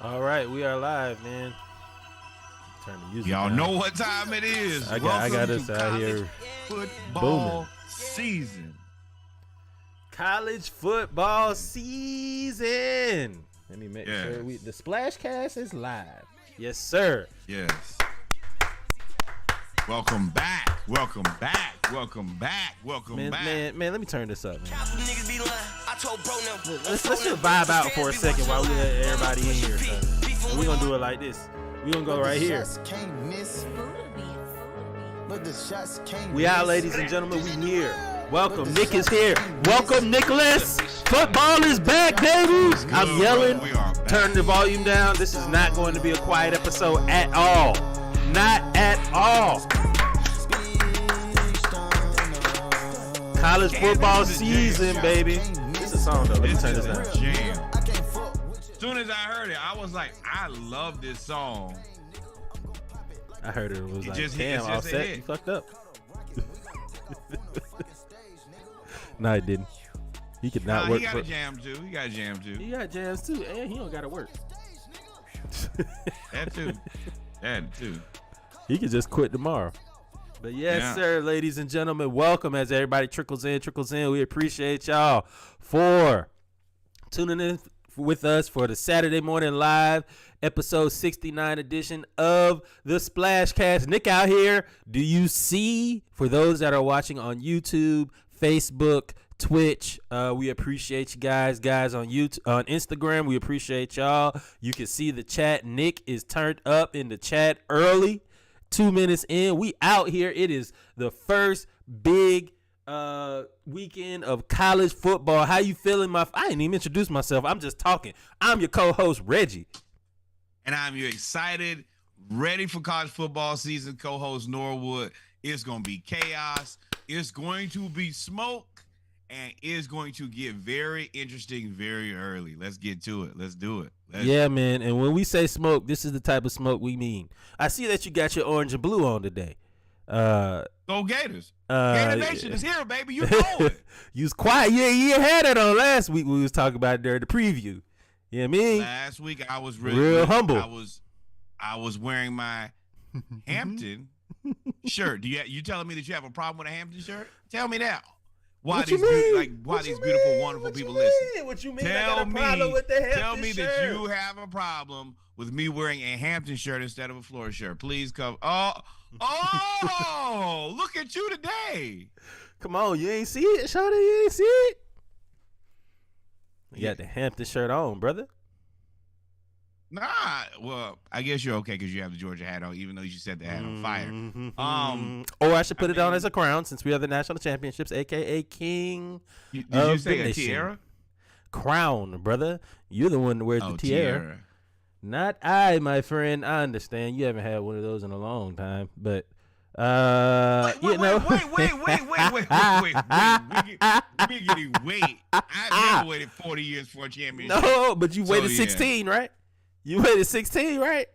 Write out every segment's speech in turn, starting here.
All right, we are live, man. Turn the music Y'all down. know what time it is. I got us out here football booming. season. College football season. Let me make Yes. sure the Splashcast is live. Yes, sir. Yes. Welcome back. Welcome back. Welcome back. Welcome back. Man, let me turn this up, man. Let's just vibe out for a second while we let everybody in here. So. We're going to do it like this. We're going to go right here. We out, ladies and gentlemen. We here. Welcome. Nick is here. Welcome, Nicholas. Football is back, baby. I'm yelling. Turn the volume down. This is not going to be a quiet episode at all. Not at all. College football season, baby. This is a song, though. Let me turn this down. Jam. As soon as I heard it, I was like, I love this song. I heard it was like, just damn, hit. Offset, you fucked up. No, he didn't. He could not work. He got a jam too. He got jams too, and he don't got to work. That too. He could just quit tomorrow. But yes, sir, ladies and gentlemen, welcome as everybody trickles in. We appreciate y'all for tuning in with us for the Saturday Morning Live, episode 69 edition of the Splashcast. Nick out here. Do you see, for those that are watching on YouTube, Facebook, Twitch, we appreciate you guys on YouTube, on Instagram, we appreciate y'all. You can see the chat. Nick is turned up in the chat early. 2 minutes in, we out here. It is the first big weekend of college football. How you feeling? I didn't even introduce myself. I'm just talking. I'm your co-host, Reggie. And I'm your excited, ready for college football season co-host, Norwood. It's going to be chaos. It's going to be smoke. And it's going to get very interesting very early. Let's get to it. Let's do it. Man. And when we say smoke, this is the type of smoke we mean. I see that you got your orange and blue on today. Go Gators. Gator Nation is here, baby. You know it. You was quiet. You had it on last week. We was talking about it during the preview. You know what I mean? Last week I was real humble. I was wearing my Hampton shirt. You telling me that you have a problem with a Hampton shirt? Tell me that. Why these beautiful, wonderful people listen? What you mean? I got a problem with the Hampton Tell me shirt. that you have a problem with me wearing a Hampton shirt instead of a Florida shirt. Please come. Oh, look at you today. Come on, you ain't see it, Shawty? You ain't see it? You got the Hampton shirt on, brother. Nah, well, I guess you're okay because you have the Georgia hat on, even though you set the hat on fire. Or I should put it on as a crown since we are the national championships, a.k.a. King Did of you say the a nation. tiara? Crown, brother. You're the one that wears the tiara. Not I, my friend. I understand. You haven't had one of those in a long time, but wait. We getting wait. I never waited 40 years for a championship. No, but you waited 16, right? You waited 16, right?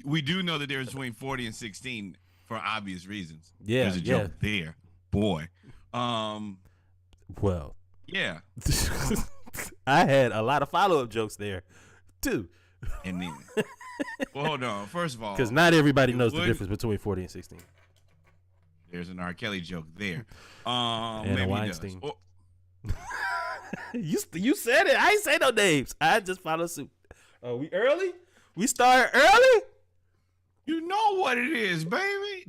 We do know that there's between 40 and 16 for obvious reasons. Yeah, there's a joke there, boy. Well, yeah. I had a lot of follow-up jokes there, too. And then, well, hold on. First of all, because not everybody knows the difference between 40 and 16. There's an R. Kelly joke there. And a Weinstein. You said it. I ain't say no names. I just follow suit. Oh, we early? We start early? You know what it is, baby.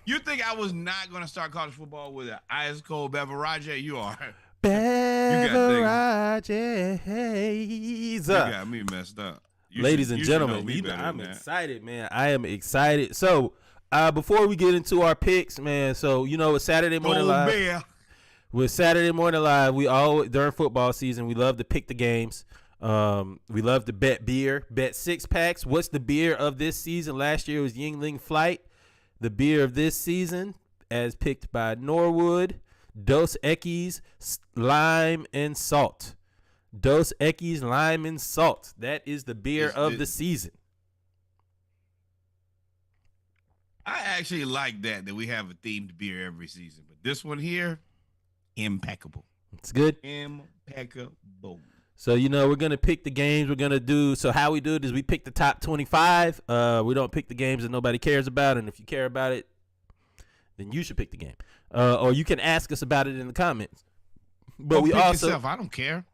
You think I was not going to start college football with an ice cold beverage? You are. Beverages. You got me messed up. Ladies and gentlemen, I'm excited, man. I am excited. So, before we get into our picks, man, so, with Saturday Morning Live. Bear. With Saturday Morning Live, we always, during football season, we love to pick the games. We love to bet beer, bet 6-packs. What's the beer of this season? Last year was Yingling Flight. The beer of this season, as picked by Norwood, Dos Equis Lime and Salt. Dos Equis Lime and Salt. That is the beer of the season. I actually like that we have a themed beer every season, but this one here, impeccable. It's good. Impeccable. So, we're going to pick the games we're going to do. So how we do it is we pick the top 25. We don't pick the games that nobody cares about. And if you care about it, then you should pick the game. Or you can ask us about it in the comments. But we also yourself. I don't care.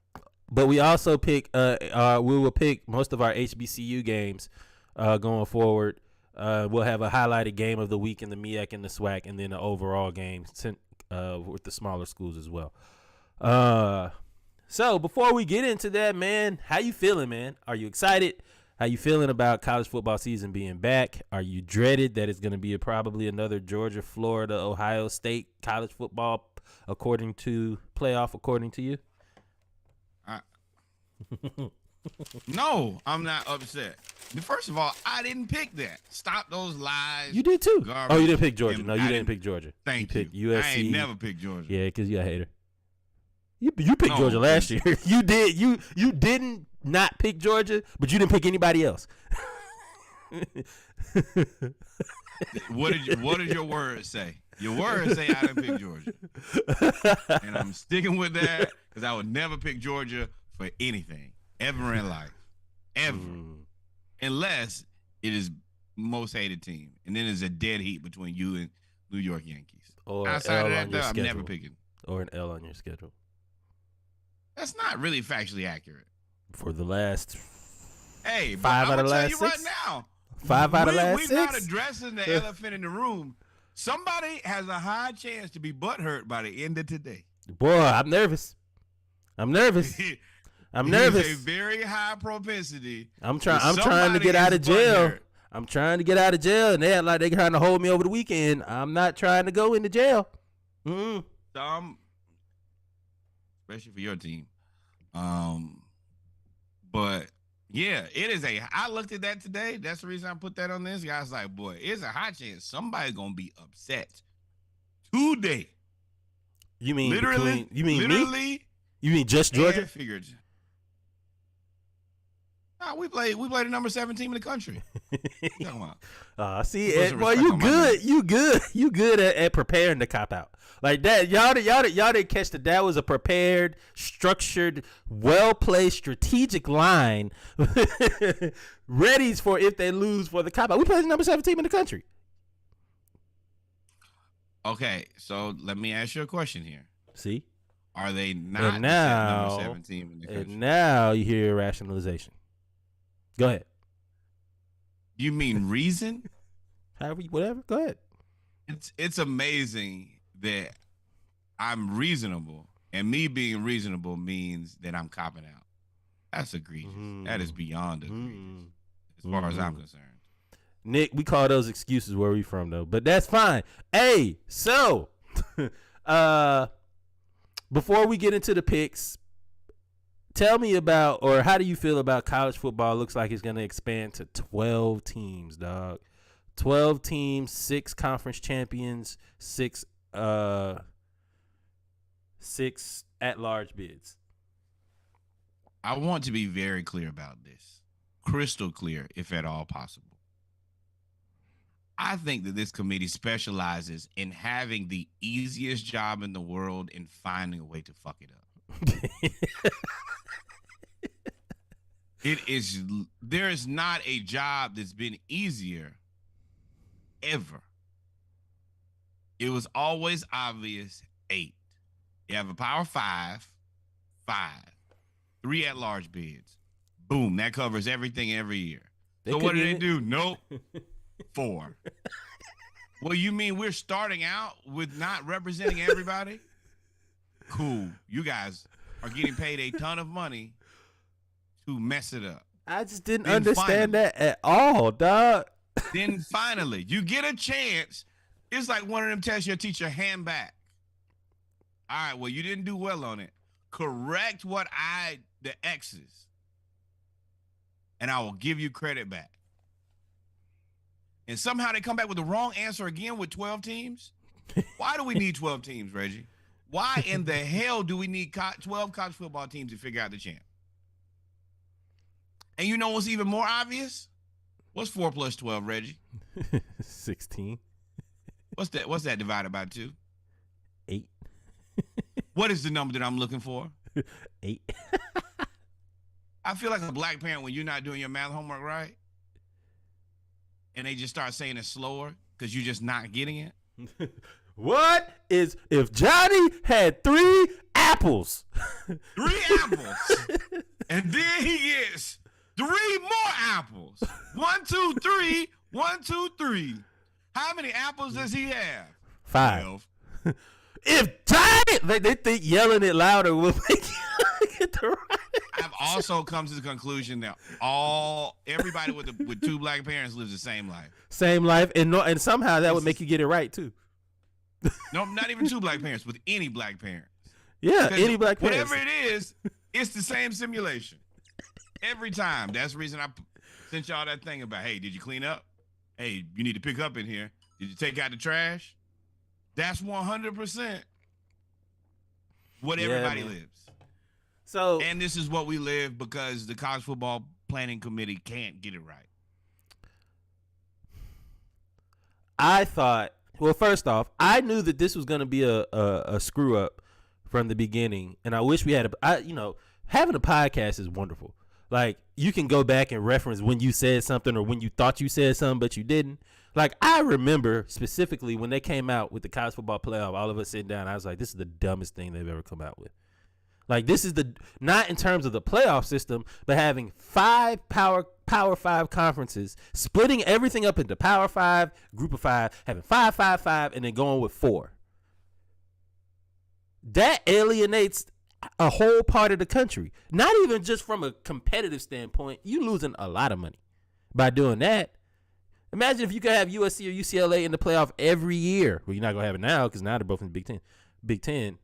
But we also pick we will pick most of our HBCU games going forward. We'll have a highlighted game of the week in the MEAC and the SWAC, and then the overall game with the smaller schools as well. So before we get into that, man, how you feeling, man? Are you excited? How you feeling about college football season being back? Are you dreaded that it's going to be probably another Georgia, Florida, Ohio State college football according to you? No, I'm not upset. First of all, I didn't pick that. Stop those lies. You did too. Garbage. Oh, you didn't pick Georgia. No, you didn't pick Georgia. Thank you. Picked you. USC. I ain't never picked Georgia. Yeah, because you're a hater. You picked Georgia last year. You did. You didn't not pick Georgia, but you didn't pick anybody else. What did your words say? Your words say I didn't pick Georgia, and I'm sticking with that because I would never pick Georgia for anything ever in life, ever, unless it is most hated team, and then there's a dead heat between you and New York Yankees. Or outside of that, though, I'm never picking. Or an L on your schedule. That's not really factually accurate. For the last 5 out of the last 6? Right now, 5 out of the last 6? We're not addressing the elephant in the room. Somebody has a high chance to be butthurt by the end of today. Boy, I'm nervous. There's a very high propensity. I'm trying to get out of jail. I'm trying to get out of jail, and they act like they're trying to hold me over the weekend. I'm not trying to go into jail. Especially for your team. But yeah, it is I looked at that today. That's the reason I put that on this. I was like, boy, it's a high chance somebody's gonna be upset today. You mean literally? Me? You mean just Georgia? Figured. Nah, we play the number 7 team in the country. What you talking about? See, Ed, boy, you good at preparing the cop out like that. Y'all didn't catch that was a prepared, structured, well placed, strategic line, ready for if they lose for the cop out. We play the number 7 team in the country. Okay, so let me ask you a question here. See, are they not and now, the number 7 team in the country? And now you hear rationalization. Go ahead. You mean reason? Whatever. Go ahead. It's amazing that I'm reasonable, and me being reasonable means that I'm copping out. That's egregious. That is beyond egregious, as far as I'm concerned. Nick, we call those excuses where we from though, but that's fine. Hey, so before we get into the picks, tell me about, or how do you feel about college football? Looks like it's going to expand to 12 teams, dog. 12 teams, 6 conference champions, 6 at-large bids. I want to be very clear about this. Crystal clear, if at all possible. I think that this committee specializes in having the easiest job in the world and finding a way to fuck it up. There is not a job that's been easier ever. It was always obvious. 8. You have a power 5, 3 at-large bids. Boom, that covers everything every year. So what do they do? Nope. 4. Well, you mean we're starting out with not representing everybody? Cool. You guys are getting paid a ton of money to mess it up. I just didn't understand that at all, dog. Then finally, you get a chance. It's like one of them tests your teacher hand back. All right, well, you didn't do well on it. Correct the X's, and I will give you credit back. And somehow they come back with the wrong answer again with 12 teams. Why do we need 12 teams, Reggie? Why in the hell do we need 12 college football teams to figure out the champ? And you know what's even more obvious? What's 4 plus 12, Reggie? 16. What's that divided by 2? 8. What is the number that I'm looking for? 8. I feel like a black parent when you're not doing your math homework right, and they just start saying it slower because you're just not getting it. What is if Johnny had 3 apples? 3 apples, and then he gets 3 more apples. 1, 2, 3. 1, 2, 3. How many apples does he have? 5. 12. If Johnny, they think yelling it louder will make you get the right. I've also come to the conclusion that everybody with 2 black parents lives the same life. Same life, and somehow that would make you get it right too. No, not even 2 black parents, with any black parent. Yeah, any black parents. Whatever it is, it's the same simulation every time. That's the reason I sent y'all that thing about, hey, did you clean up? Hey, you need to pick up in here. Did you take out the trash? That's 100% what everybody lives. So, and this is what we live because the College Football Planning Committee can't get it right. I thought, well, first off, I knew that this was going to be a screw up from the beginning, and I wish we had having a podcast is wonderful. Like, you can go back and reference when you said something or when you thought you said something but you didn't. Like, I remember specifically when they came out with the college football playoff, all of us sitting down, I was like, this is the dumbest thing they've ever come out with. Like, this is not in terms of the playoff system, but having 5 Power 5 conferences, splitting everything up into Power 5, Group of 5, having 5, 5, 5, and then going with 4. That alienates a whole part of the country. Not even just from a competitive standpoint. You losing a lot of money by doing that. Imagine if you could have USC or UCLA in the playoff every year. Well, you're not going to have it now because now they're both in the Big Ten. Big Ten.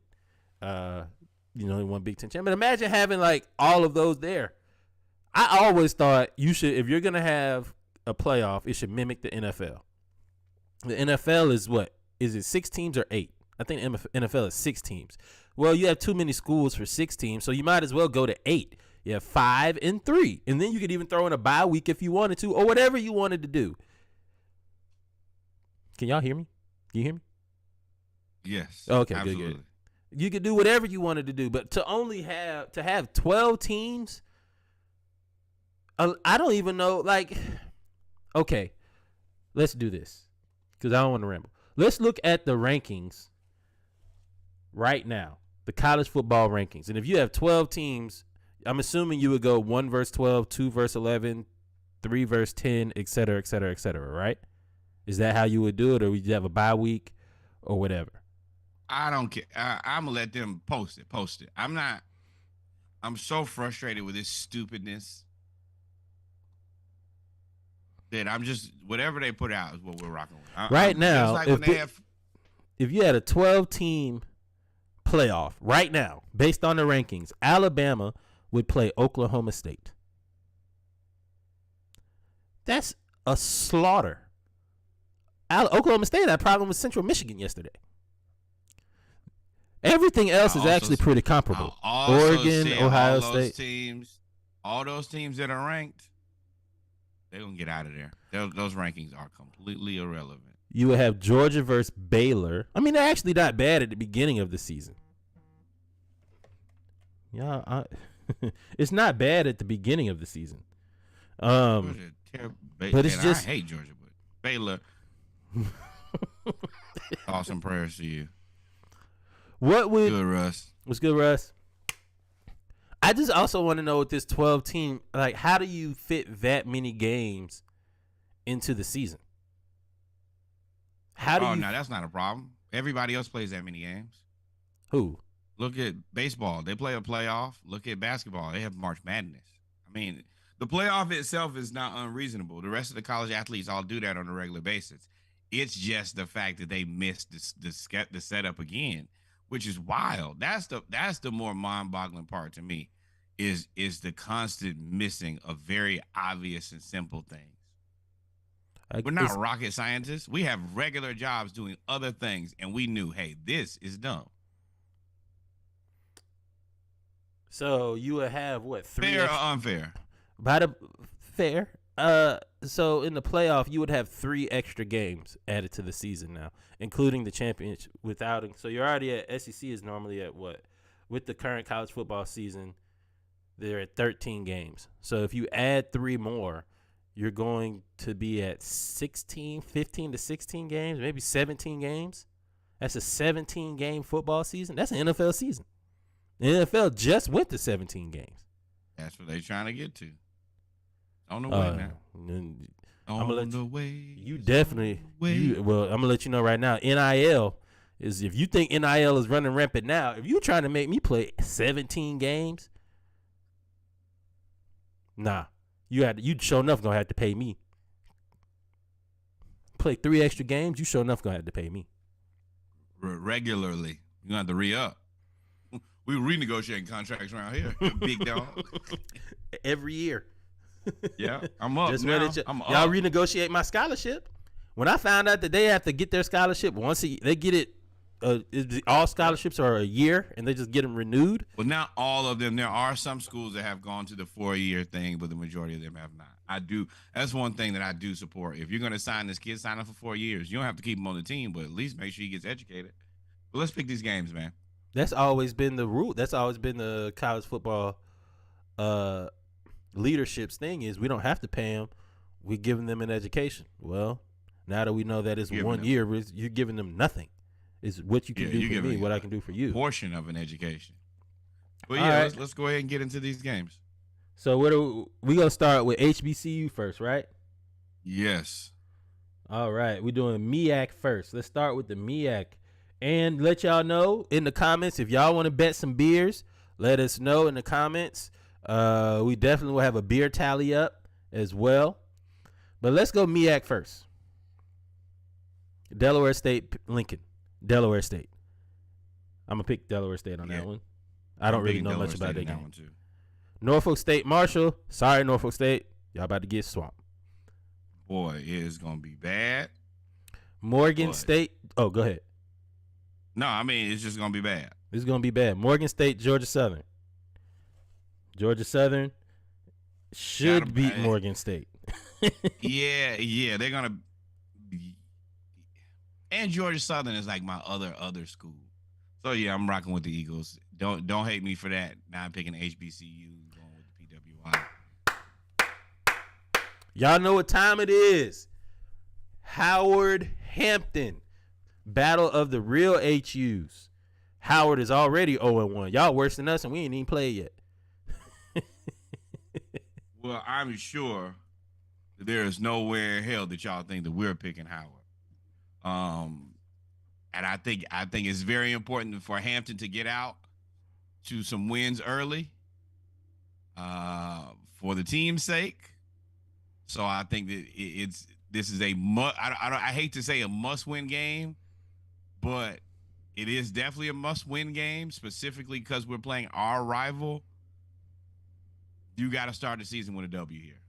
Only one Big Ten champion. But imagine having like all of those there. I always thought you should, if you're gonna have a playoff, it should mimic the NFL. The NFL is what? Is it 6 teams or 8? I think NFL is 6 teams. Well, you have too many schools for 6 teams, so you might as well go to 8. You have 5 and 3, and then you could even throw in a bye week if you wanted to, or whatever you wanted to do. Can y'all hear me? Can you hear me? Yes. Okay, absolutely. Good. You could do whatever you wanted to do, but to have 12 teams, I don't even know. Like, okay, let's do this because I don't want to ramble. Let's look at the rankings right now, the college football rankings, and if you have 12 teams, I'm assuming you would go 1 verse 12, 2 verse 11, 3 verse 10, et cetera, et cetera, et cetera, right? Is that how you would do it, or would you have a bye week or whatever? I don't care. I'm gonna let them post it. I'm so frustrated with this stupidness that I'm just, whatever they put out is what we're rocking with. Right now, like if you had a 12-team playoff right now, based on the rankings, Alabama would play Oklahoma State. That's a slaughter. Oklahoma State had a problem with Central Michigan yesterday. Everything else is actually pretty comparable. Oregon, Ohio State. All those teams that are ranked, they're going to get out of there. Those rankings are completely irrelevant. You would have Georgia versus Baylor. I mean, they're actually not bad at the beginning of the season. Yeah, it's not bad at the beginning of the season. But it's just, I hate Georgia, but Baylor. Awesome prayers to you. What would good, Russ? What's good, Russ? I just also want to know with this 12 team, like, how do you fit that many games into the season? No, that's not a problem. Everybody else plays that many games. Who? Look at baseball. They play a playoff. Look at basketball. They have March Madness. I mean, the playoff itself is not unreasonable. The rest of the college athletes all do that on a regular basis. It's just the fact that they missed the setup again, which is wild. That's the more mind-boggling part to me, is the constant missing of very obvious and simple things. We're not rocket scientists. We have regular jobs doing other things, and we knew, hey, this is dumb. So you would have what, 3? Fair or unfair? Fair. So in the playoff, you would have 3 extra games added to the season now, including the championship. So you're already at SEC is normally at what, with the current college football season, they're at 13 games. So if you add 3 more, you're going to be at 15 to 16 games, maybe 17 games. That's a 17-game football season. That's an NFL season. The NFL just went to 17 games. That's what they're trying to get to. On the way now. I'm gonna let you definitely. I'm gonna let you know right now. NIL is, if you think NIL is running rampant now, if you trying to make me play 17 games, nah, you sure enough gonna have to pay me. Play 3 extra games, you sure enough gonna have to pay me regularly. You gonna have to re-up. We renegotiating contracts around here, big dog. Every year. Yeah, I'm up. Y'all renegotiate my scholarship. When I found out that they have to get their scholarship once they get it, all scholarships are a year and they just get them renewed. Well, not all of them. There are some schools that have gone to the 4-year thing, but the majority of them have not. I do. That's one thing that I do support. If you're going to sign this kid, sign up for 4 years. You don't have to keep him on the team, but at least make sure he gets educated. But let's pick these games, man. That's always been the rule. That's always been the college football leadership's thing, is we don't have to pay them. We're giving them an education. Well, now that we know that it's 1 year, you're giving them nothing. It's what you can do for me, what I can do for you. Portion of an education. But yeah, right. let's go ahead and get into these games. So we gonna start with HBCU first, right? Yes. All right, we're doing MEAC first. Let's start with the MEAC. And let y'all know in the comments, if y'all want to bet some beers, let us know in the comments. We definitely will have a beer tally up as well. But let's go MEAC first. Delaware State, Lincoln. Delaware State. I'm going to pick Delaware State on that one. I don't really know Delaware much about that game. Too. Norfolk State, Marshall. Sorry, Norfolk State. Y'all about to get swamped. Boy, it is going to be bad. Morgan State. Oh, go ahead. No, I mean, it's just going to be bad. It's going to be bad. Morgan State, Georgia Southern. Georgia Southern should beat Morgan State. Yeah, they're going to be. And Georgia Southern is like my other school. So, yeah, I'm rocking with the Eagles. Don't hate me for that. Now I'm picking HBCU, going with the PWI. Y'all know what time it is. Howard Hampton. Battle of the real HUs. Howard is already 0-1. Y'all worse than us, and we ain't even played yet. Well, I'm sure that there is nowhere in hell that y'all think that we're picking Howard. And I think it's very important for Hampton to get out to some wins early, for the team's sake. So I think that this is a I hate to say a must-win game, but it is definitely a must-win game, specifically because we're playing our rival. You got to start the season with a W here.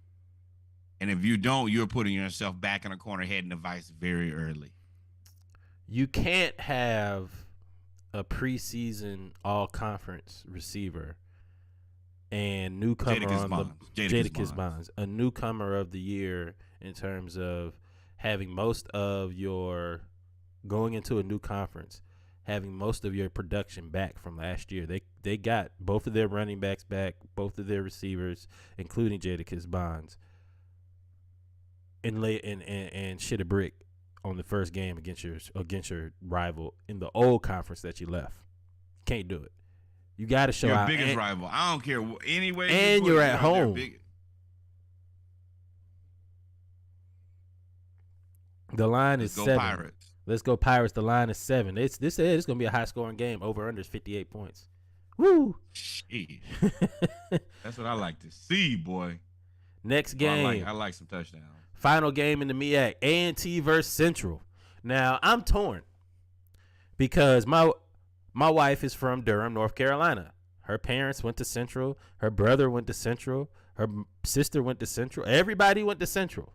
And if you don't, you're putting yourself back in a corner, heading to Vice very early. You can't have a preseason all-conference receiver and newcomer Jadakiss Bonds, a newcomer of the year in terms of having most of your going into a new conference, having most of your production back from last year. They got both of their running backs back, both of their receivers, including Jadakiss Bonds, and shit a brick on the first game against your rival in the old conference that you left. Can't do it. You got to show your out. Biggest rival. I don't care anyway. And you're at home. The line is 7. Pirates. Let's go Pirates. The line is 7. It's going to be a high-scoring game. Over/under is 58 points. Woo! Shit. That's what I like to see, boy. Next game. I like some touchdowns. Final game in the MEAC. A&T versus Central. Now, I'm torn because my wife is from Durham, North Carolina. Her parents went to Central. Her brother went to Central. Her sister went to Central. Everybody went to Central.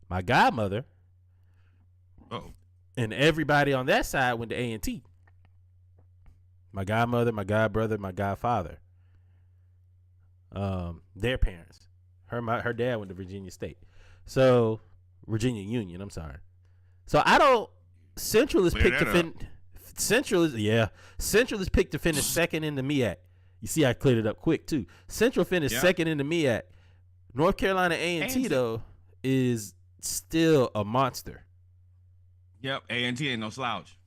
My godmother and everybody on that side went to A&T. My godmother, my godbrother, my godfather. Their parents. Her dad went to Virginia State. So, Virginia Union, I'm sorry. So, Central is picked to finish second in the MEAC. You see, I cleared it up quick too. Central finished second in the MEAC. North Carolina A&T though is still a monster. Yep, A&T ain't no slouch.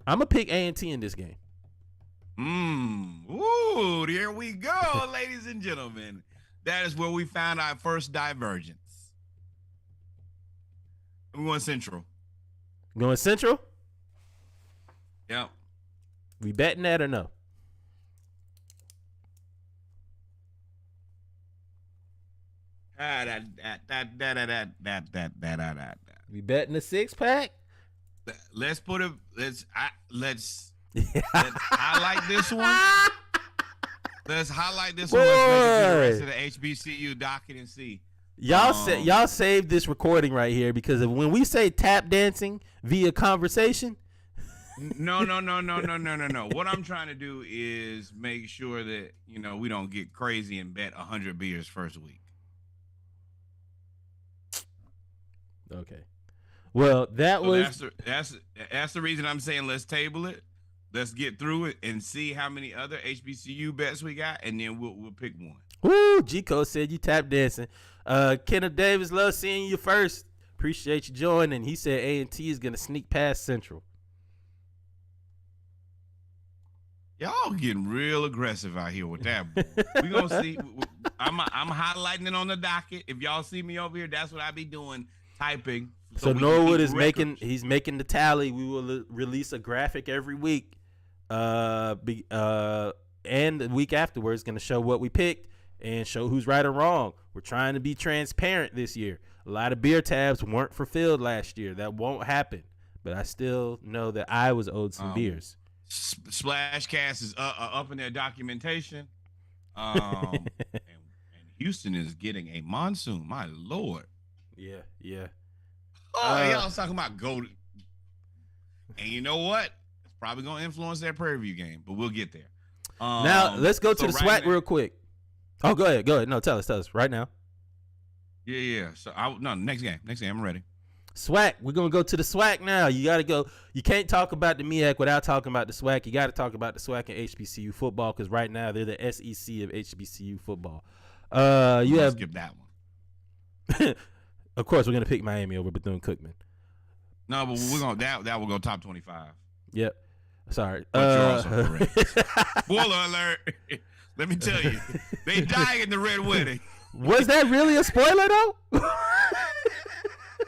I'm gonna pick A&T in this game. Ooh, here we go, ladies and gentlemen. That is where we found our first divergence. I'm going Central. Going Central? Yep. We betting that or no? We betting the 6-pack? Let's put it. Let's highlight this one. Let's highlight this one. Let's make it to the rest of the HBCU docket and see. Y'all save this recording right here, because when we say tap dancing via conversation. No. What I'm trying to do is make sure that we don't get crazy and bet 100 beers first week. Okay. Well, that's the reason I'm saying let's table it. Let's get through it and see how many other HBCU bets we got, and then we'll pick one. Woo! G-Code said you tap dancing. Kenneth Davis, love seeing you first. Appreciate you joining. He said A&T is gonna sneak past Central. Y'all getting real aggressive out here with that. We gonna see. I'm highlighting it on the docket. If y'all see me over here, that's what I be doing, typing. So Norwood is making the tally. We will release a graphic every week, and the week afterwards going to show what we picked and show who's right or wrong. We're trying to be transparent this year. A lot of beer tabs weren't fulfilled last year. That won't happen. But I still know that I was owed some beers. Splashcast is up in their documentation, and Houston is getting a monsoon. My Lord. Yeah. Oh, y'all was talking about gold. And you know what? It's probably going to influence that Prairie View game, but we'll get there. Now, let's go to the SWAC real quick. Oh, go ahead. No, tell us right now. Yeah. So, next game. I'm ready. SWAC. We're going to go to the SWAC now. You got to go. You can't talk about the MEAC without talking about the SWAC. You got to talk about the SWAC and HBCU football, because right now they're the SEC of HBCU football. Skip that one. Of course, we're gonna pick Miami over Bethune-Cookman. No, but we're gonna that will go top 25. Yep. Sorry. But you're also correct. Spoiler alert. Let me tell you, they die in the red wedding. Was that really a spoiler though?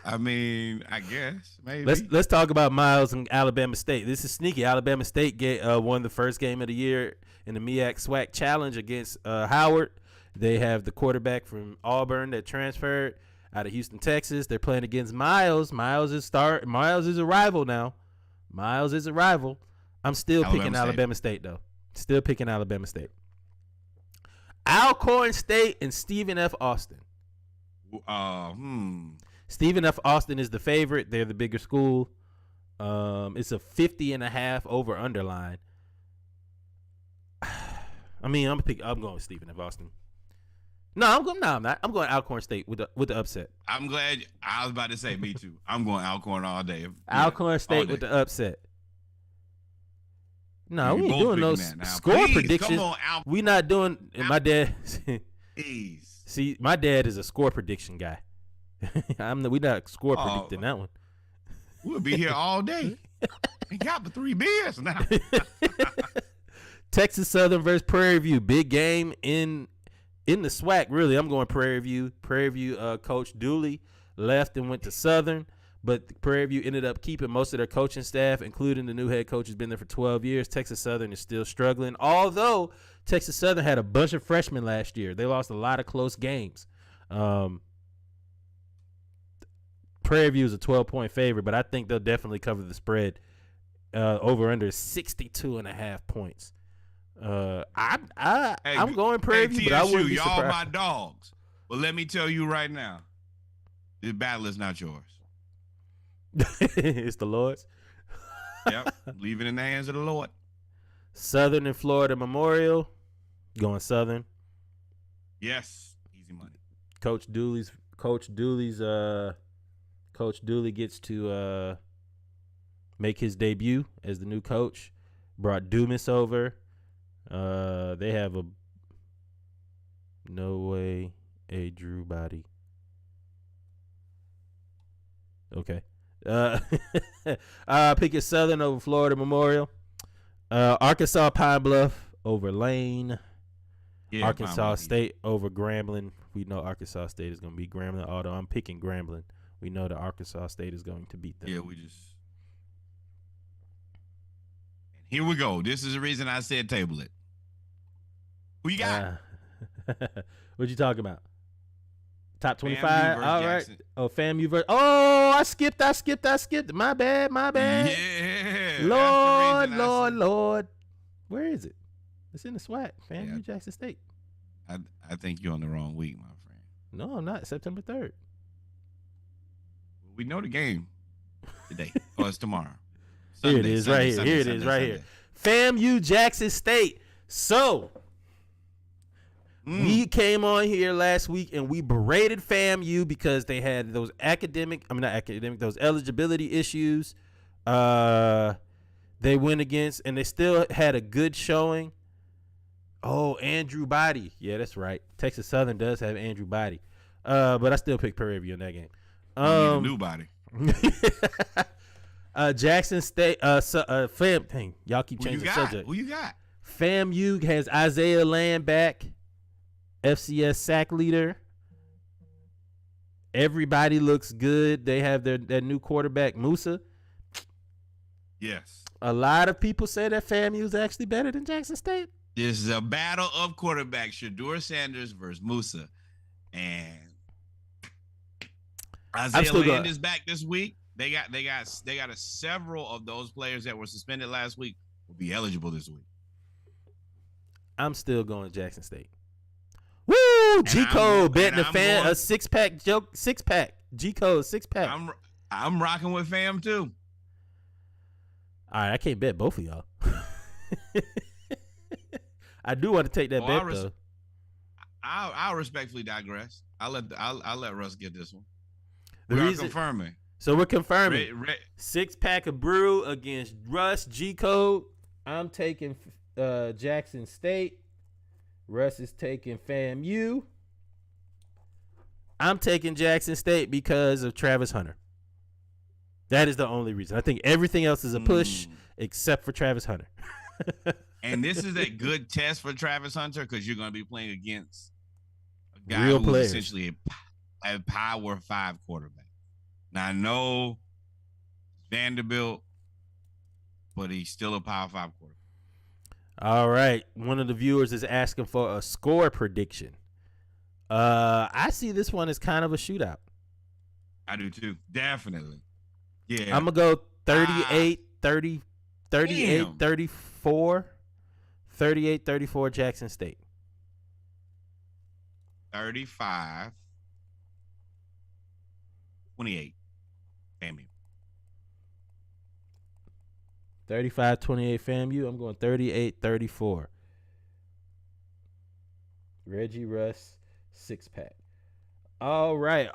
I mean, I guess maybe. Let's talk about Miles and Alabama State. This is sneaky. Alabama State won the first game of the year in the MEAC SWAC Challenge against Howard. They have the quarterback from Auburn that transferred out of Houston, Texas. They're playing against Miles. Miles is a rival now. Miles is a rival. I'm still picking Alabama State though. Still picking Alabama State. Alcorn State and Stephen F. Austin. Stephen F. Austin is the favorite. They're the bigger school. It's a 50.5 over underline. I mean, I'm going with Stephen F. Austin. No, I'm not. I'm going Alcorn State with the upset. I'm glad. I was about to say, me too. I'm going Alcorn all day. Alcorn State with the upset. No, we ain't doing those score predictions. Come on, we not doing. My dad. See, my dad is a score prediction guy. We not score predicting that one. We'll be here all day. Ain't got but 3 beers now. Texas Southern versus Prairie View, big game in the SWAC. Really, I'm going Prairie View. Prairie View coach Dooley left and went to Southern, but Prairie View ended up keeping most of their coaching staff, including the new head coach who's been there for 12 years. Texas Southern is still struggling, although Texas Southern had a bunch of freshmen last year. They lost a lot of close games. Prairie View is a 12-point favorite, but I think they'll definitely cover the spread. Over under 62.5 points. I'm going Prairie View, but I wouldn't be surprised. Y'all my dogs. But let me tell you right now, this battle is not yours. It's the Lord's. Yep, leave it in the hands of the Lord. Southern and Florida Memorial, going Southern. Yes, easy money. Coach Dooley gets to make his debut as the new coach. Brought Dumas over. They have a no way a Drew body. Okay. Pick it Southern over Florida Memorial. Arkansas Pine Bluff over Lane. Yeah, Arkansas State over Grambling. We know Arkansas State is going to beat Grambling, although I'm picking Grambling. We know that Arkansas State is going to beat them. Yeah, here we go. This is the reason I said table it. Who you got? What you talking about? Top 25. All right. Oh, FAMU versus. Oh, I skipped. My bad. Yeah. Lord. Where is it? It's in the SWAC. FAMU Jackson State. I think you're on the wrong week, my friend. No, I'm not. September 3rd. We know the game today. Oh, it's tomorrow. Here it is right here. FAMU Jackson State. So we came on here last week and we berated FAMU because they had those those eligibility issues. They went against, and they still had a good showing. Oh, Andrew Body. Yeah, that's right. Texas Southern does have Andrew Body. But I still pick Prairie View in that game. A new body. Jackson State. Dang, y'all keep changing the subject. Who you got? FAMU has Isaiah Land back, FCS sack leader. Everybody looks good. They have their new quarterback, Musa. Yes. A lot of people say that FAMU is actually better than Jackson State. This is a battle of quarterbacks. Shedeur Sanders versus Musa. And Isaiah Land is back this week. They got several of those players that were suspended last week will be eligible this week. I'm still going Jackson State. Woo! G-Code betting the fan a six-pack. G-Code 6-pack. I'm rocking with fam too. All right, I can't bet both of y'all. I do want to take that bet though. I'll respectfully digress. I'll let Russ get this one. We're confirming. So we're confirming. 6-pack of brew against Russ G-Code. I'm taking Jackson State. Russ is taking FAMU. I'm taking Jackson State because of Travis Hunter. That is the only reason. I think everything else is a push except for Travis Hunter. And this is a good test for Travis Hunter because you're going to be playing against a guy real who's players. Essentially a Power 5 quarterback. Now, I know Vanderbilt, but he's still a Power 5 quarterback. All right. One of the viewers is asking for a score prediction. I see this one as kind of a shootout. I do too. Definitely. Yeah. I'm going to go 38-34. 38-34 Jackson State. 35-28 FAMU. 35-28 FAMU. I'm going 38-34. Reggie Russ 6-pack. All right.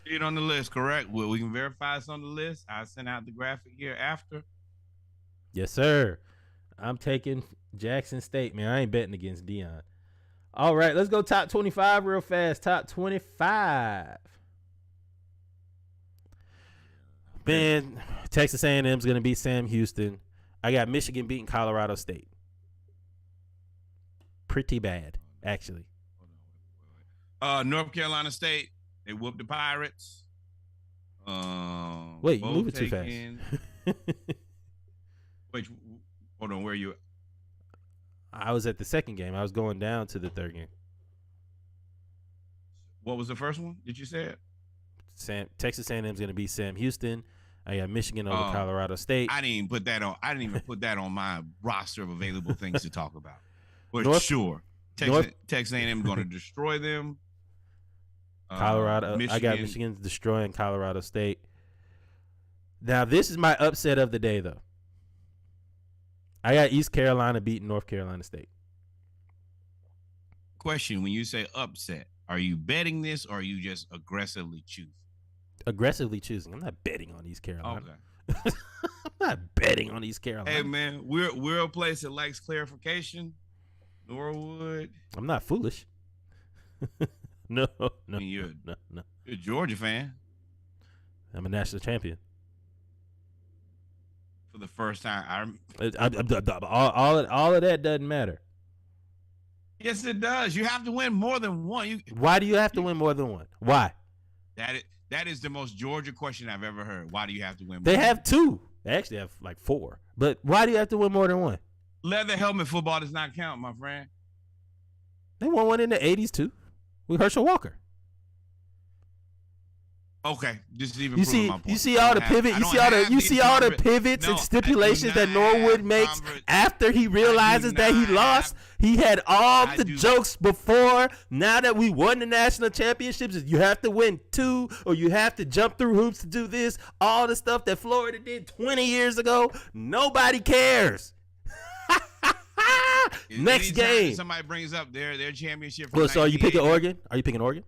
See it on the list, correct? Well, we can verify it's on the list. I sent out the graphic here after. Yes, sir. I'm taking Jackson State, man. I ain't betting against Dion. All right, let's go top 25 real fast. Top 25. Man, Texas A&M's going to beat Sam Houston. I got Michigan beating Colorado State. Pretty bad, actually. North Carolina State, they whooped the Pirates. Wait, you moving too fast. Wait, hold on. Where are you? I was at the second game. I was going down to the third game. What was the first one? Did you say it? Texas A&M's going to beat Sam Houston. I got Michigan over Colorado State. I didn't even put that on my roster of available things to talk about. But sure, Texas A&M going to destroy them. Colorado. I got Michigan destroying Colorado State. Now, this is my upset of the day, though. I got East Carolina beating North Carolina State. Question, when you say upset, are you betting this or are you just aggressively choosing? Aggressively choosing. I'm not betting on East Carolina. Okay. I'm not betting on East Carolina. Hey man, we're a place that likes clarification. Norwood. I'm not foolish. No. I mean, you're a Georgia fan I'm a national champion. for the first time. All of that doesn't matter. Yes, it does. You have to win more than one. Why do you have to win more than one? Why? That is the most Georgia question I've ever heard. Why do you have to win more? They have two. They actually have like four. But why do you have to win more than one? Leather helmet football does not count, my friend. They won one in the 80s too with Herschel Walker. Okay, this is even You proving see, my point. you see all the pivot, you see all the pivots and stipulations that Norwood makes after he realizes that he lost. He had all the jokes before. Now that we won the national championships, you have to win two, or you have to jump through hoops to do this. All the stuff that Florida did 20 years ago, nobody cares. Next game. Somebody brings up their championship. Well, so are you picking Oregon? Are you picking Oregon?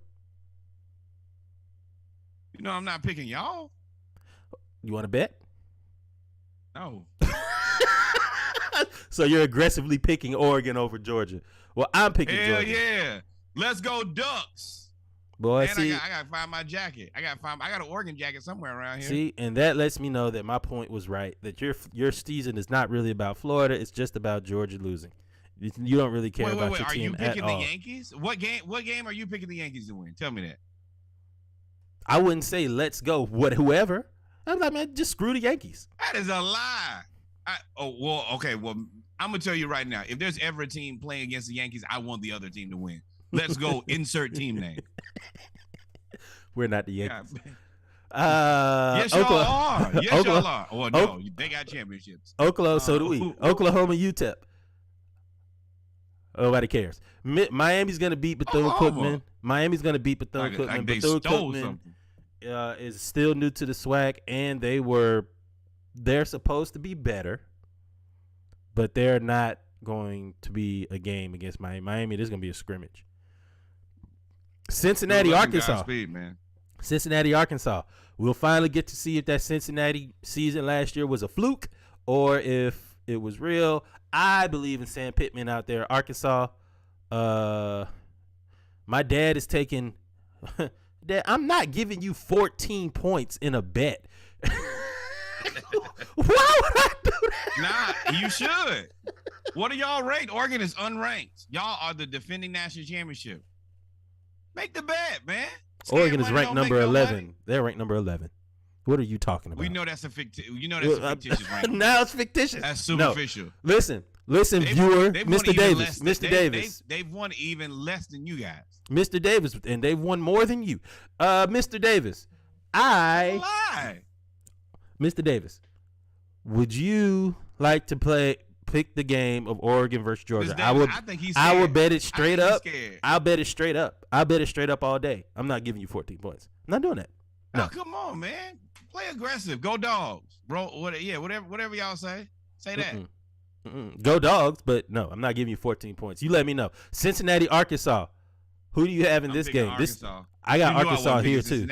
You know, I'm not picking y'all. You want to bet? No. So you're aggressively picking Oregon over Georgia. Well, I'm picking Hell Georgia. yeah. Let's go Ducks. Boy, And see, I gotta find my jacket. I got an Oregon jacket somewhere around here. see, and that lets me know that my point was right. That your season is not really about Florida. It's just about Georgia losing. You don't really care about your Are team you picking at all. the Yankees? What game are you picking the Yankees to win? Tell me that. I wouldn't say let's go whoever. I'm like, man, just screw the Yankees. That is a lie. Okay. Well, I'm gonna tell you right now. If there's ever a team playing against the Yankees, I want the other team to win. Let's go. Insert team name. We're not the Yankees. Yes, y'all are. Yes, y'all are. Well, no, they got championships. Oklahoma, so do we. Oklahoma, UTEP. Nobody cares. Miami's gonna beat Bethune-Cookman. Miami's gonna beat Bethune-Cookman. Like they stole Bethune-Cookman is still new to the swag, and they're supposed to be better, but they're not going to be a game against Miami. Miami, there's gonna be a scrimmage. Cincinnati, Arkansas. Godspeed, man. Cincinnati, Arkansas. We'll finally get to see if that Cincinnati season last year was a fluke or if it was real. I believe in Sam Pittman out there. Arkansas. My dad is taking. Dad, I'm not giving you 14 points in a bet. Why would I do that? Nah, you should. What are y'all ranked? Oregon is unranked. Y'all are the defending national championship. Make the bet, man. Oregon is ranked number 11. They're ranked number 11. What are you talking about? We know that's a fictitious. Ranking. Now it's fictitious. That's superficial. No. Listen, viewer, Mr. Davis. Mr. Davis. They've won even less than you guys. Mr. Davis, and they've won more than you. Mr. Davis, Mr. Davis, would you like to pick the game of Oregon versus Georgia? I would bet it straight up. I'll bet it straight up. I'll bet it straight up all day. I'm not giving you 14 points. I'm not doing that. No. Oh, come on, man. Play aggressive. Go Dogs, bro. Whatever y'all say. Say that. Go Dogs, but no, I'm not giving you 14 points. You let me know. Cincinnati, Arkansas. Who do you have in this game? I got Arkansas here too.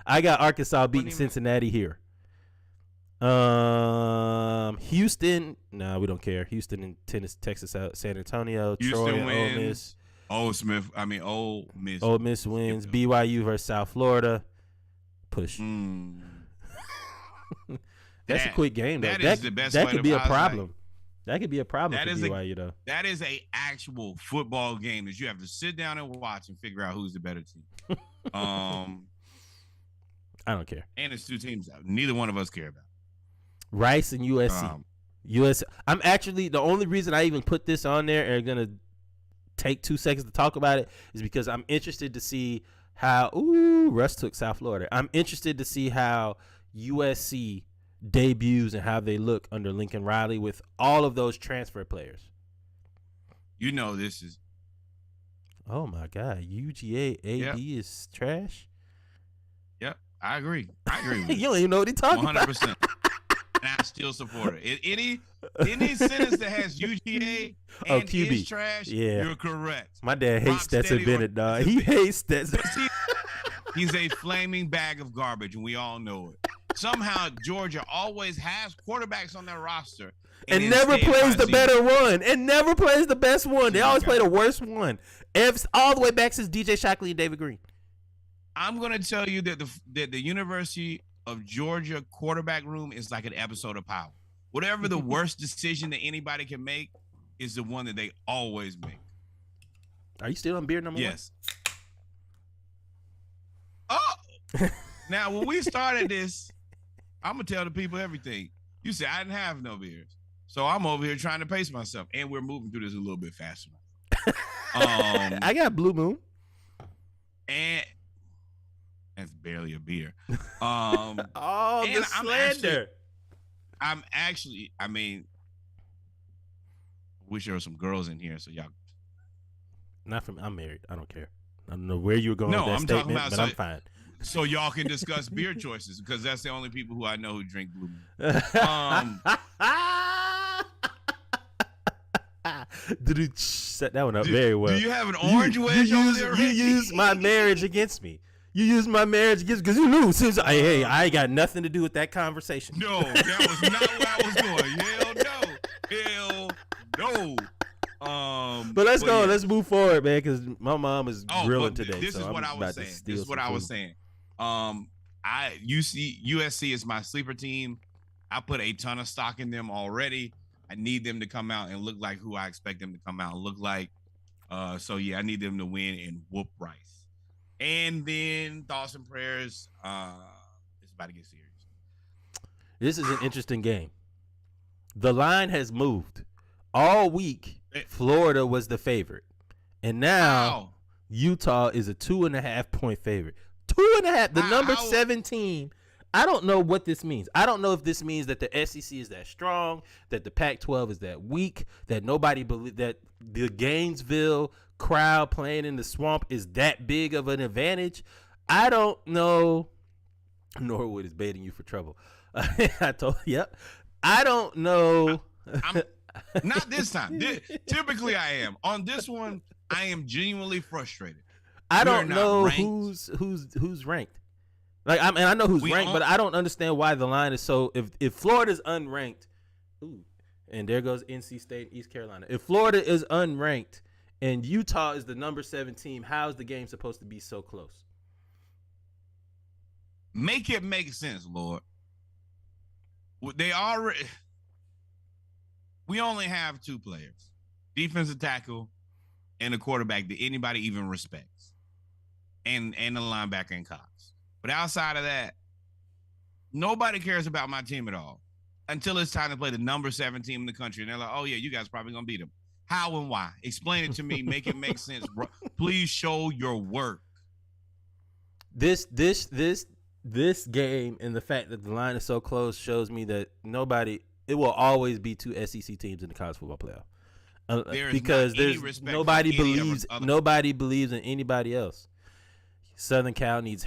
I got Arkansas beating Cincinnati here. Houston. No, we don't care. Houston and Texas, San Antonio, Troy, and Ole Miss. Ole Miss. Ole Miss wins. BYU versus South Florida. Push. That's a quick game, though. That could be a problem. That could be a problem for BYU, though. That is a actual football game that you have to sit down and watch and figure out who's the better team. I don't care. And it's two teams that neither one of us care about. Rice and USC. I'm actually, the only reason I even put this on there and going to take 2 seconds to talk about it is because I'm interested to see how, Russ took South Florida. I'm interested to see how USC debuts and how they look under Lincoln Riley with all of those transfer players. You know this is. Oh my God, UGA AD is trash. Yep, I agree. With you don't even know what he's talking 100%. about. And I still support it. Any sentence that has UGA and QB is trash, you're correct. My dad hates Stetson Bennett, dog. He hates Stetson. He's a flaming bag of garbage, and we all know it. somehow Georgia always has quarterbacks on their roster and never plays the better one, and never plays the best one. They always play the worst one. All the way back since DJ Shockley and David Green. I'm gonna tell you that the University of Georgia quarterback room is like an episode of Power. Whatever the worst decision that anybody can make is the one that they always make. Are you still on beer number one? Yes. Oh, now when we started this, I'm gonna tell the people everything. You said I didn't have no beers, so I'm over here trying to pace myself, and we're moving through this a little bit faster. I got Blue Moon, and that's barely a beer. The slander. I'm actually, I mean, wish there were some girls in here so y'all. Not from. I'm married. I don't care. I don't know where you were going with that I'm statement, talking about, but I'm fine. So y'all can discuss beer choices because that's the only people who I know who drink Blue Moon. Set that one up very well. Do you have an orange wedge over there? You used my marriage against me. You used my marriage against because you knew. Since hey, I ain't got nothing to do with that conversation. No, that was not where I was going. Hell no. But let's go. Yeah. Let's move forward, man, because my mom is grilling today. This is what I was saying. This is what I was saying. USC is my sleeper team. I put a ton of stock in them already. I need them to come out and look like who I expect them to come out and look like. So yeah, I need them to win and whoop Rice. And then thoughts and prayers. It's about to get serious. This is an interesting game. The line has moved all week. Florida was the favorite, and now Utah is a 2.5 point favorite. 2.5. The number 17. I don't know what this means. I don't know if this means that the SEC is that strong, that the Pac-12 is that weak, that nobody believe that the Gainesville crowd playing in the swamp is that big of an advantage. I don't know. Norwood is baiting you for trouble. Yep. I don't know. Not this time. Typically, I am. On this one, I am genuinely frustrated. I don't know who's ranked. Like I know who's ranked, but I don't understand why the line is so. If Florida's unranked, and there goes NC State, East Carolina. If Florida is unranked and Utah is the number 7 team, how's the game supposed to be so close? Make it make sense, Lord. We only have 2 players, defensive tackle and a quarterback that anybody even respects, and the linebacker in Cox. But outside of that, nobody cares about my team at all until it's time to play the number 7 team in the country. And they're like, oh, yeah, you guys probably going to beat them. How and why? Explain it to me. Make it make sense, bro. Please show your work. This game and the fact that the line is so close shows me that it will always be 2 SEC teams in the college football playoff. Because nobody believes in anybody else. Southern Cal needs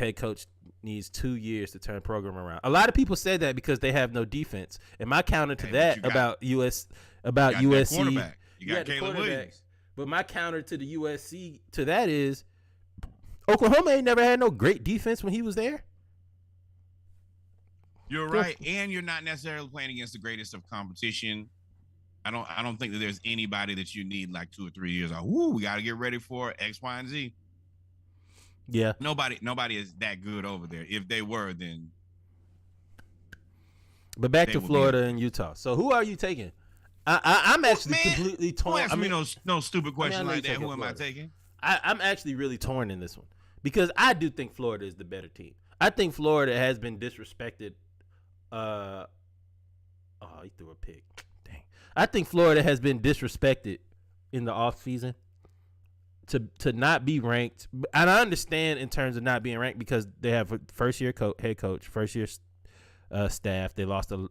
2 years to turn program around. A lot of people said that because they have no defense. And my counter to about USC, you got Caleb Williams. But my counter to the USC to that is Oklahoma ain't never had no great defense when he was there. You're right, and you're not necessarily playing against the greatest of competition. I don't think that there's anybody that you need like 2 or 3 years. We got to get ready for X, Y, and Z. Yeah. Nobody is that good over there. If they were, then. But back to Florida and Utah. So who are you taking? I'm actually completely torn. I mean, no stupid question like that. Who am I taking? I'm actually really torn in this one because I do think Florida is the better team. I think Florida has been disrespected. He threw a pick. Dang. I think Florida has been disrespected in the offseason to not be ranked. And I understand in terms of not being ranked because they have a first-year head coach, first-year staff. They lost a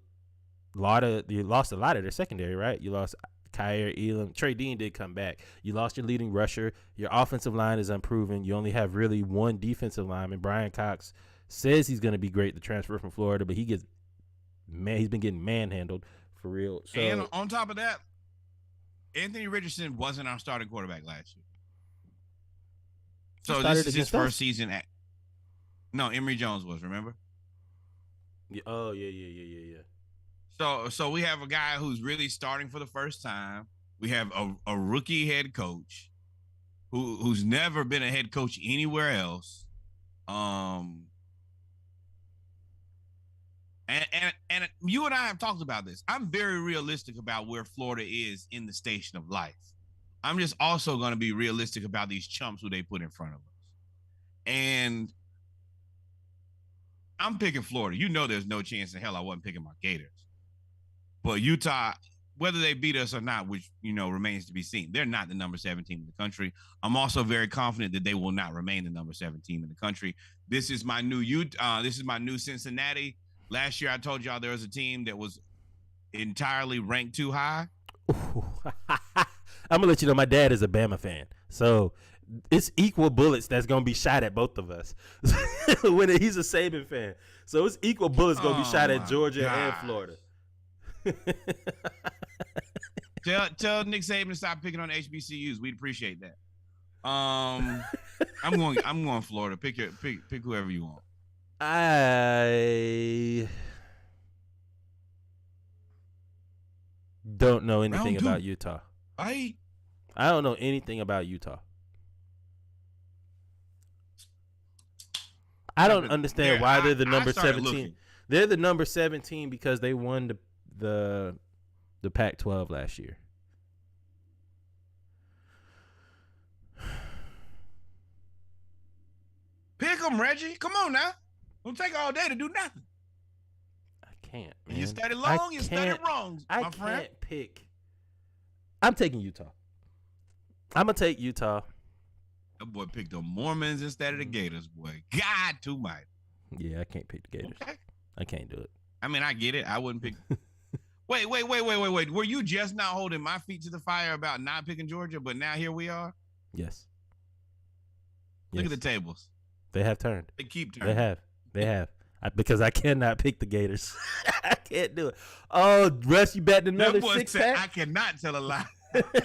lot of their secondary, right? You lost Kyer Elam. Trey Dean did come back. You lost your leading rusher. Your offensive line is unproven. You only have really one defensive lineman. Brian Cox says he's going to be great, the transfer from Florida, but he's been getting manhandled for real. So, and on top of that, Anthony Richardson wasn't our starting quarterback last year. So this is his first season. No, Emory Jones was, remember? Oh yeah. So we have a guy who's really starting for the first time. We have a rookie head coach who's never been a head coach anywhere else. And you and I have talked about this. I'm very realistic about where Florida is in the station of life. I'm just also going to be realistic about these chumps who they put in front of us. And I'm picking Florida. You know there's no chance in hell I wasn't picking my Gators. But Utah, whether they beat us or not, which, remains to be seen, they're not the number 7 team in the country. I'm also very confident that they will not remain the number 7 team in the country. This is my new this is my new Cincinnati. Last year I told y'all there was a team that was entirely ranked too high. I'm gonna let you know my dad is a Bama fan, so it's equal bullets that's gonna be shot at both of us. When he's a Saban fan, so it's equal bullets gonna be shot at Georgia and Florida. Tell Nick Saban to stop picking on HBCUs. We'd appreciate that. I'm going Florida. Pick whoever you want. I don't know anything about Utah. I don't know anything about Utah. I don't understand why they're the number 17. They're the number 17 because they won the Pac-12 last year. Pick them, Reggie. Come on now. Don't take all day to do nothing. I can't, man. You study long, you study wrong, my friend. I can't pick. I'm taking Utah. I'm going to take Utah. That boy picked the Mormons instead of the Gators, boy. God too mighty. Yeah, I can't pick the Gators. Okay. I can't do it. I mean, I get it. I wouldn't pick. Wait. Were you just not holding my feet to the fire about not picking Georgia, but now here we are? Yes. Look at the tables. They have turned. They keep turning. They have. Because I cannot pick the Gators. I can't do it. Oh, Russ, you betting another 6-pack? I cannot tell a lie.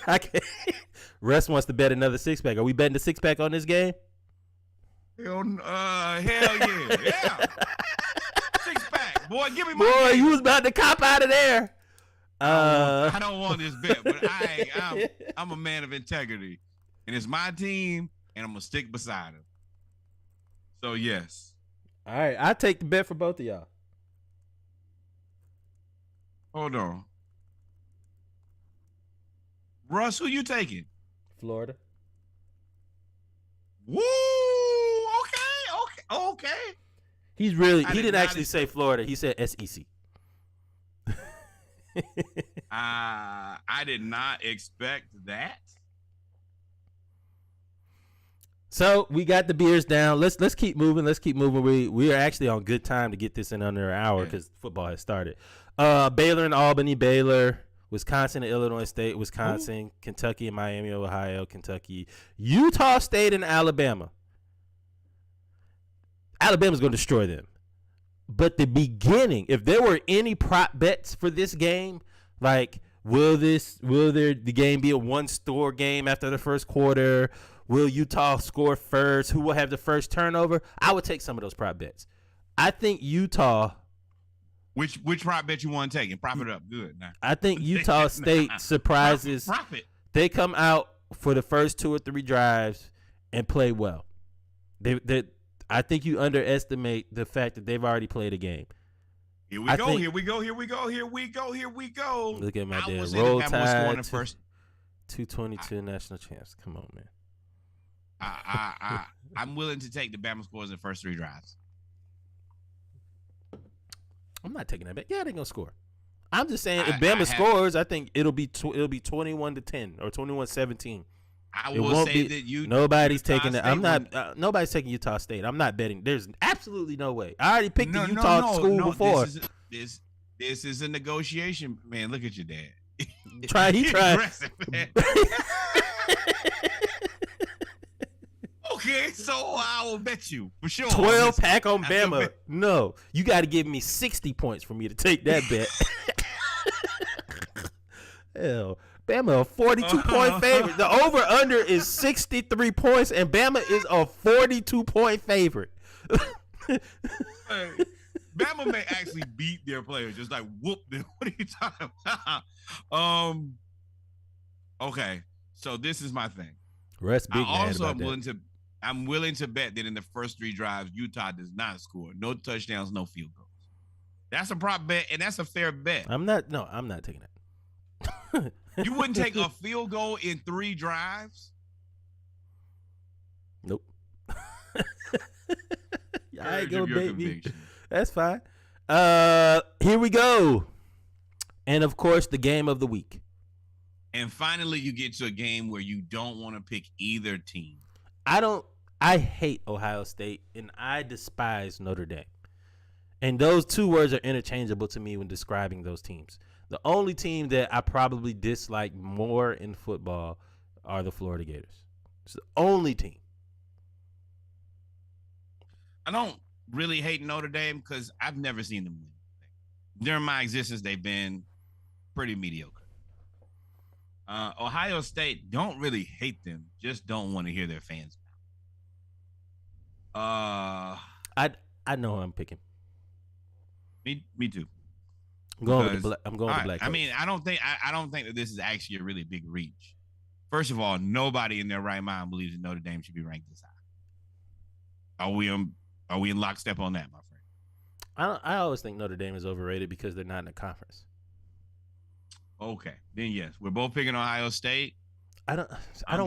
I can't. Russ wants to bet another 6-pack. Are we betting the 6-pack on this game? Hell yeah. Yeah. 6-pack. Boy, give me my Boy, game. you was about to cop out of there. I don't want this bet, but I'm a man of integrity. And it's my team, and I'm going to stick beside him. So, yes. All right, I'll take the bet for both of y'all. Hold on. Russ, who you taking? Florida. Woo! Okay. He didn't actually say Florida. He said SEC. I did not expect that. So we got the beers down. Let's keep moving. We are actually on good time to get this in under an hour because football has started. Baylor and Albany, Baylor, Wisconsin and Illinois State, Wisconsin, Kentucky and Miami, Ohio, Kentucky, Utah State and Alabama. Alabama's going to destroy them. But the beginning, if there were any prop bets for this game, like will the game be a one-score game after the first quarter? Will Utah score first? Who will have the first turnover? I would take some of those prop bets. I think Utah. Which prop bet you want to take and prop it up? Good. Nah. I think Utah State surprises. Prop it. They come out for the first 2 or 3 drives and play well. I think you underestimate the fact that they've already played a game. Here we go. Look at my damn Roll Tide. 222 national champs. Come on, man. I'm willing to take the Bama scores in the first 3 drives. I'm not taking that bet. Yeah, they're gonna score. I'm just saying if Bama scores, I think it'll be 21-10 or 21-17. I will say that nobody's taking that. I'm not. Nobody's taking Utah State. I'm not betting. There's absolutely no way. I already picked the Utah school before. This is a negotiation, man. Look at your dad. He tried. Okay, so I will bet you for sure. 12-pack on Bama. No, you got to give me 60 points for me to take that bet. Hell, Bama a 42-point favorite. The over/under is 63 points, and Bama is a 42-point favorite. Bama may actually beat their players, just like whoop them. What are you talking about? Okay, so this is my thing. Russ I big mad also about am that. willing to bet that in the first 3 drives, Utah does not score. No touchdowns, no field goals. That's a prop bet, and that's a fair bet. I'm not taking that. You wouldn't take a field goal in 3 drives? Nope. I Courage ain't gonna of your bait me. conviction. That's fine. Here we go. And of course, the game of the week. And finally, you get to a game where you don't want to pick either team. I hate Ohio State and I despise Notre Dame. And those two words are interchangeable to me when describing those teams. The only team that I probably dislike more in football are the Florida Gators. It's the only team. I don't really hate Notre Dame because I've never seen them win. During my existence, they've been pretty mediocre. Ohio State, don't really hate them, just don't want to hear their fans. I know who I'm picking. Me too. I'm going with the Black. I mean, I don't think that this is actually a really big reach. First of all, nobody in their right mind believes that Notre Dame should be ranked this high. Are we in lockstep on that, my friend? I always think Notre Dame is overrated because they're not in a conference. Okay, then yes, we're both picking Ohio State. I don't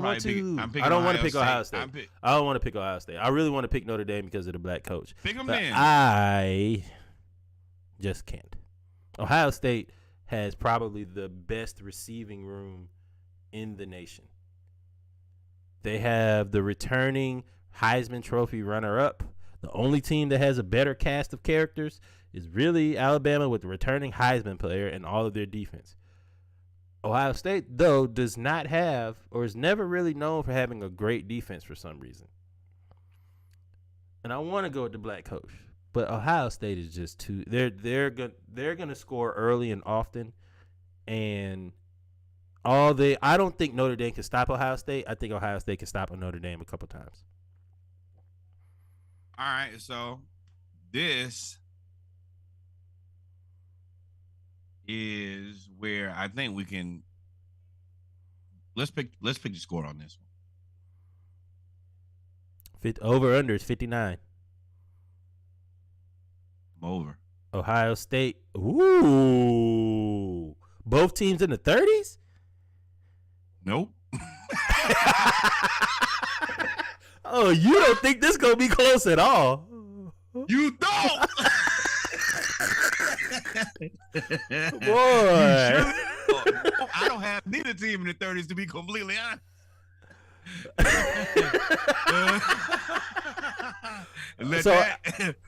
want to pick Ohio State. I don't want to pick Ohio State. I really want to pick Notre Dame because of the black coach. Pick them then. I just can't. Ohio State has probably the best receiving room in the nation. They have the returning Heisman Trophy runner-up. The only team that has a better cast of characters is really Alabama with the returning Heisman player and all of their defense. Ohio State, though, does not have or is never really known for having a great defense for some reason. And I want to go with the black coach, but Ohio State is just too. They're gonna score early and often, and I don't think Notre Dame can stop Ohio State. I think Ohio State can stop Notre Dame a couple times. All right, so this is where I think we can. Let's pick the score on this one. Over under is 59. I'm over. Ohio State. Ooh. Both teams in the 30s? Nope. Oh, you don't think this gonna be close at all? You don't. Boy. I don't have neither team in the 30s, to be completely honest.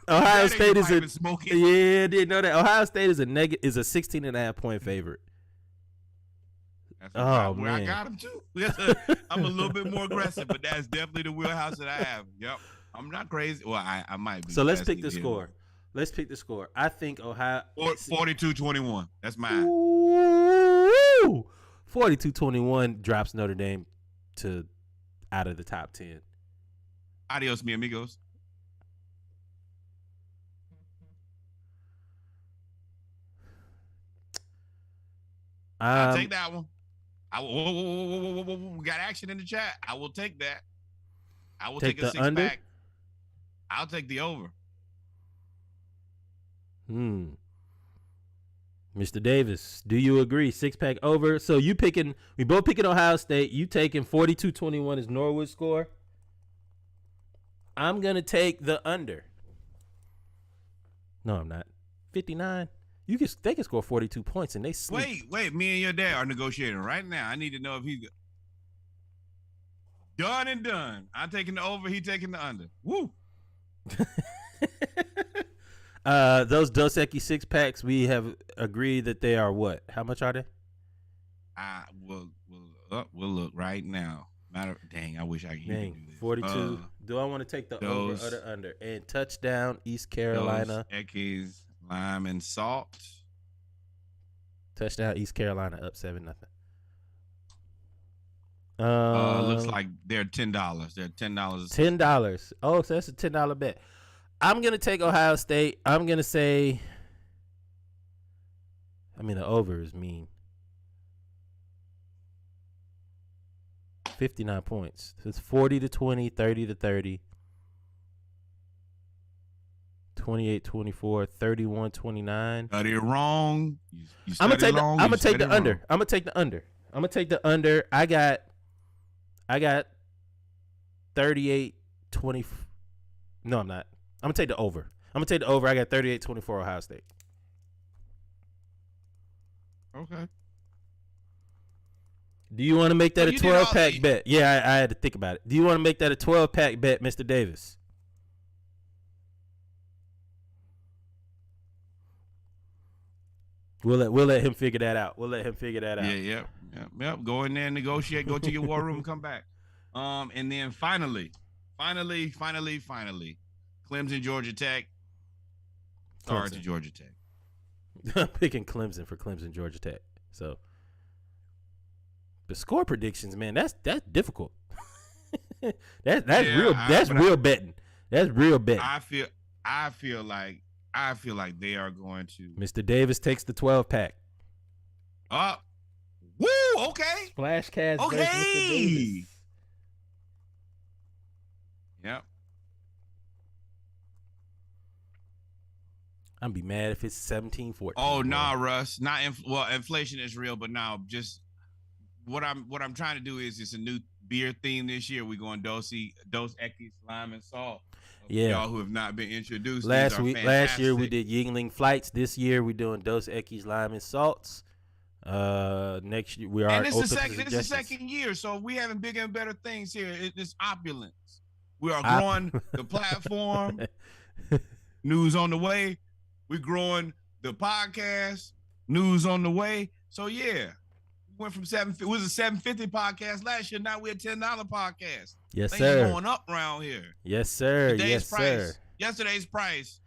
Ohio State is yeah, didn't know that. Ohio State is a 16.5 point favorite. That's where I got them too. I'm a little bit more aggressive, but that's definitely the wheelhouse that I have. Yep, I'm not crazy. Well, I might be. So let's pick the score. Let's pick the score. I think Ohio 42-21. That's mine. 42-21 drops Notre Dame to out of the top 10. Adios, mi amigos. I'll take that one. We got action in the chat. I will take that. I will take a 6-pack. I'll take the over. Mr. Davis, do you agree? 6-pack over. So we both picking Ohio State. You taking 42-21 as Norwood's score. I'm gonna take the under. No, I'm not. 59. They can score 42 points and they sleep. Wait. Me and your dad are negotiating right now. I need to know if he's done and done. I'm taking the over. He taking the under. Woo. Those Dos Equis 6-packs, we have agreed that they are what? How much are they? We'll look right now. Dang, I wish I could do this. 42. Do I want to take the over or the under? And touchdown, East Carolina. Dos Equis, lime and salt. Touchdown, East Carolina up 7-0. Looks like they're $10. They're $10. $10. Oh, so that's a $10 bet. I'm gonna take Ohio State. I'm gonna say. I mean, the over is mean. 59 points. So it's 40-20, 30-30, 28-24, 31-29. Study wrong. You I'm gonna take wrong, I'm gonna take the study under. wrong. I'm gonna take the under. I'm gonna take the under. I got 38-20. No, I'm not. I'm gonna take the over. I'm gonna take the over. I got 38-24 Ohio State. Okay. Do you want to make that a you did all 12-pack the- bet? Yeah, I had to think about it. Do you want to make that a 12-pack bet, Mr. Davis? We'll let him figure that out. Yeah. Go in there and negotiate. Go to your war room. Come back. And then finally, Clemson, Georgia Tech. Sorry to Clemson. Georgia Tech. I'm picking Clemson for Clemson, Georgia Tech. So the score predictions, man, that's difficult. that's real. That's real betting. That's real betting. I feel like they are going to. Mr. Davis takes the 12-pack. Woo. Okay. Splashcast versus Mr. Okay. Davis. Yep. I'd be mad if it's 17-14. Oh nah, Russ. Inflation is real, but now just what I'm trying to do is it's a new beer theme this year. We're going Dos Equis Lime and Salt. Yeah. Y'all who have not been introduced. Last year we fantastic. did Yingling Flights. This year we're doing Dos Equis Lime and Salts. Next year we are And this open is to this is the suggestions. second year, so we having bigger and better things here. It's opulence. We are Op- growing the platform. News on the way. We're growing the podcast. News on the way. So yeah, we went from it was a $7.50 podcast last year. Now we're a $10 podcast. Yes, Things sir. going up around here. Yes, sir. Today's Yes, price. sir. Yesterday's price,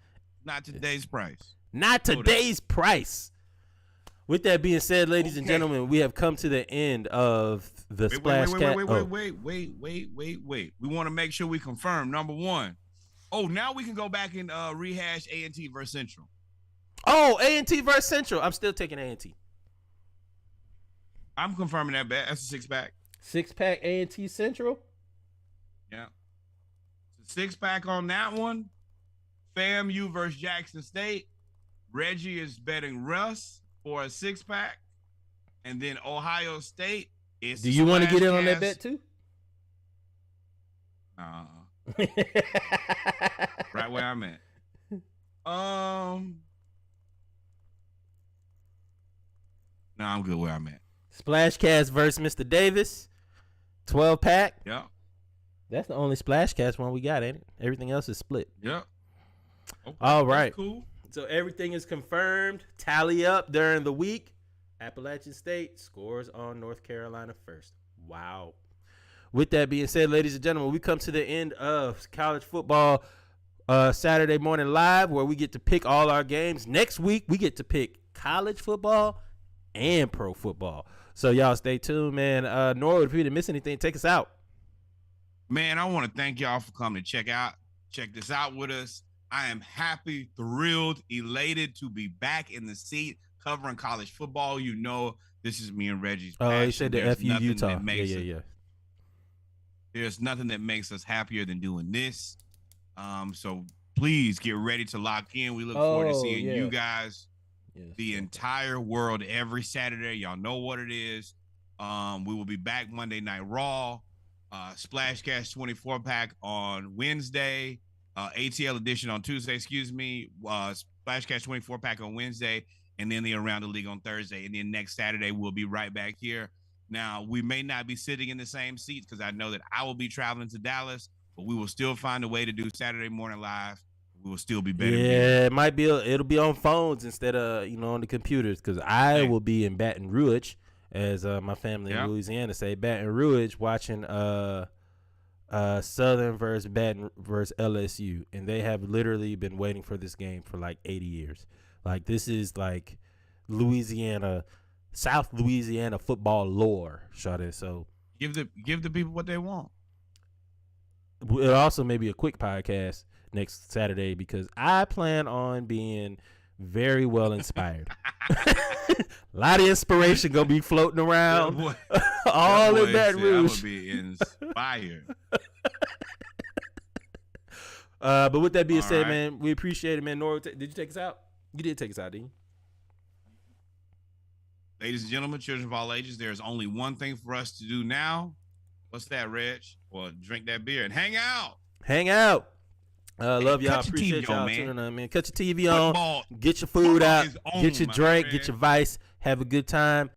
not today's price. Not Hold today's price. With that being said, ladies and Okay. gentlemen, we have come to the end of the Splash Cat. Wait. We want to make sure we confirm. Number one. Oh, now we can go back and rehash A&T versus Central. Oh, A&T versus Central. I'm still taking A&T. I'm confirming that bet. That's a 6-pack. 6-pack A&T Central. Yeah. It's a 6-pack on that one. FAMU versus Jackson State. Reggie is betting Russ for a 6-pack. And then Ohio State is. Do you want to get in on that bet too? Right where I'm at. No, I'm good where I'm at. Splashcast versus Mr. Davis. 12-pack. Yeah. That's the only Splashcast one we got, ain't it? Everything else is split. Yeah. Okay, All that's right. Cool. So everything is confirmed. Tally up during the week. Appalachian State scores on North Carolina first. Wow. With that being said, ladies and gentlemen, we come to the end of college football Saturday morning live, where we get to pick all our games. Next week, we get to pick college football and pro football. So y'all stay tuned, man. Norwood, if you didn't miss anything, take us out. Man, I want to thank y'all for coming to check this out with us. I am happy, thrilled, elated to be back in the seat covering college football. You know, this is me and Reggie's Oh, passion. he said the There's FU nothing Utah. that makes Yeah. There's nothing that makes us happier than doing this. So please get ready to lock in. We look forward to seeing you guys, the entire world, every Saturday. Y'all know what it is. We will be back Monday Night Raw, Splashcast 24-pack on Wednesday, ATL edition on Tuesday, Splashcast 24-pack on Wednesday, and then the Around the League on Thursday. And then next Saturday, we'll be right back here. Now, we may not be sitting in the same seats because I know that I will be traveling to Dallas, but we will still find a way to do Saturday morning live. We will still be better. Yeah, it might be. It'll be on phones instead of on the computers, because I will be in Baton Rouge, as my family in Louisiana say, Baton Rouge, watching Southern versus LSU, and they have literally been waiting for this game for like 80 years. Like, this is like South Louisiana football lore, Shawty. So give the people what they want. it also may be a quick podcast. next Saturday because I plan on being very well inspired. A lot of inspiration gonna be floating around all in Baton Rouge. I'm gonna be inspired. But with that being All said, right. man, we appreciate it, man. Nora, did you take us out? You did take us out, didn't you? Ladies and gentlemen, children of all ages, there's only one thing for us to do now. What's that, Reg? Well, drink that beer and hang out. Hang out. Love y'all. cut your Appreciate TV on, y'all man. tuning in, man. Cut your TV on. Football Get your food out. is on, Get your my drink. friend. Get your vice. Have a good time.